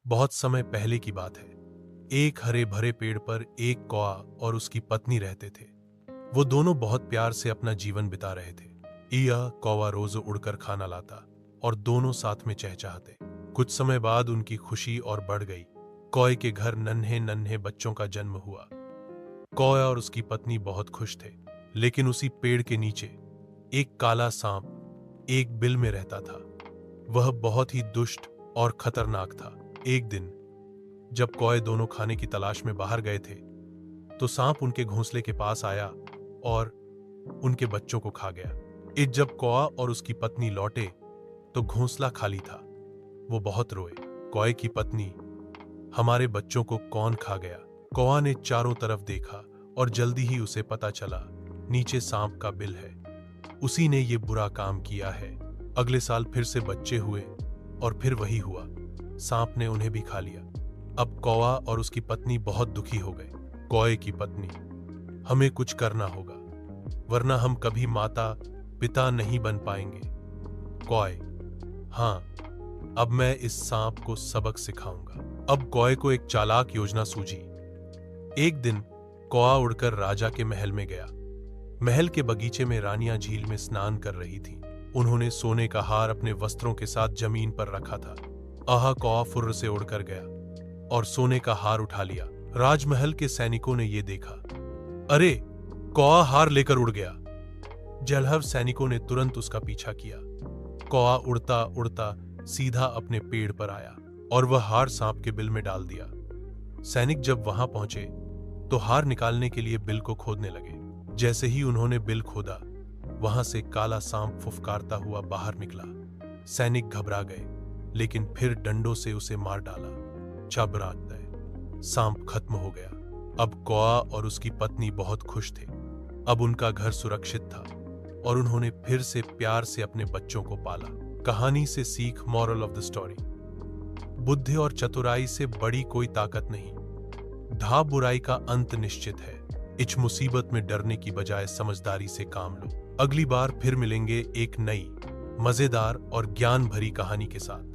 बहुत समय पहले की बात है। एक हरे भरे पेड़ पर एक कौआ और उसकी पत्नी रहते थे। वो दोनों बहुत प्यार से अपना जीवन बिता रहे थे। यह कौवा रोज उड़कर खाना लाता और दोनों साथ में चहचहाते। कुछ समय बाद उनकी खुशी और बढ़ गई। कौए के घर नन्हे नन्हे बच्चों का जन्म हुआ। कौआ और उसकी पत्नी बहुत खुश थे। लेकिन उसी पेड़ के नीचे एक काला सांप एक बिल में रहता था। वह बहुत ही दुष्ट और खतरनाक था। एक दिन जब कौए दोनों खाने की तलाश में बाहर गए थे, तो सांप उनके घोंसले के पास आया और उनके बच्चों को खा गया। जब कौआ और उसकी पत्नी लौटे तो घोंसला खाली था। वो बहुत रोए। कौए की पत्नी, हमारे बच्चों को कौन खा गया? कौआ ने चारों तरफ देखा और जल्दी ही उसे पता चला, नीचे सांप का बिल है। उसी ने ये बुरा काम किया है। अगले साल फिर से बच्चे हुए और फिर वही हुआ, सांप ने उन्हें भी खा लिया। अब कौआ और उसकी पत्नी बहुत दुखी हो गए। कौए की पत्नी, हमें कुछ करना होगा, वरना हम कभी माता पिता नहीं बन पाएंगे। कौए, हाँ, अब मैं इस सांप को सबक सिखाऊंगा। अब कौए को एक चालाक योजना सूझी। एक दिन कौआ उड़कर राजा के महल में गया। महल के बगीचे में रानियां झील में स्नान कर रही थीं। उन्होंने सोने का हार अपने वस्त्रों के साथ जमीन पर रखा था। कौआ फुर्र से उड़कर गया और सोने का हार उठा लिया। राजमहल के सैनिकों ने यह देखा। अरे, कौआ हार लेकर उड़ गया। जलहर सैनिकों ने तुरंत उसका पीछा किया। कौआ उड़ता उड़ता सीधा अपने पेड़ पर आया और वह हार सांप के बिल में डाल दिया। सैनिक जब वहां पहुंचे तो हार निकालने के लिए बिल को खोदने लगे। जैसे ही उन्होंने बिल खोदा, वहां से काला सांप फुफकारता हुआ बाहर निकला। सैनिक घबरा गए, लेकिन फिर डंडों से उसे मार डाला। जब रात गए, सांप खत्म हो गया। अब कौआ और उसकी पत्नी बहुत खुश थे। अब उनका घर सुरक्षित था और उन्होंने फिर से प्यार से अपने बच्चों को पाला। कहानी से सीख, मॉरल ऑफ द स्टोरी, बुद्धि और चतुराई से बड़ी कोई ताकत नहीं। बुराई का अंत निश्चित है। इस मुसीबत में डरने की बजाय समझदारी से काम लो। अगली बार फिर मिलेंगे एक नई, मजेदार और ज्ञान भरी कहानी के साथ।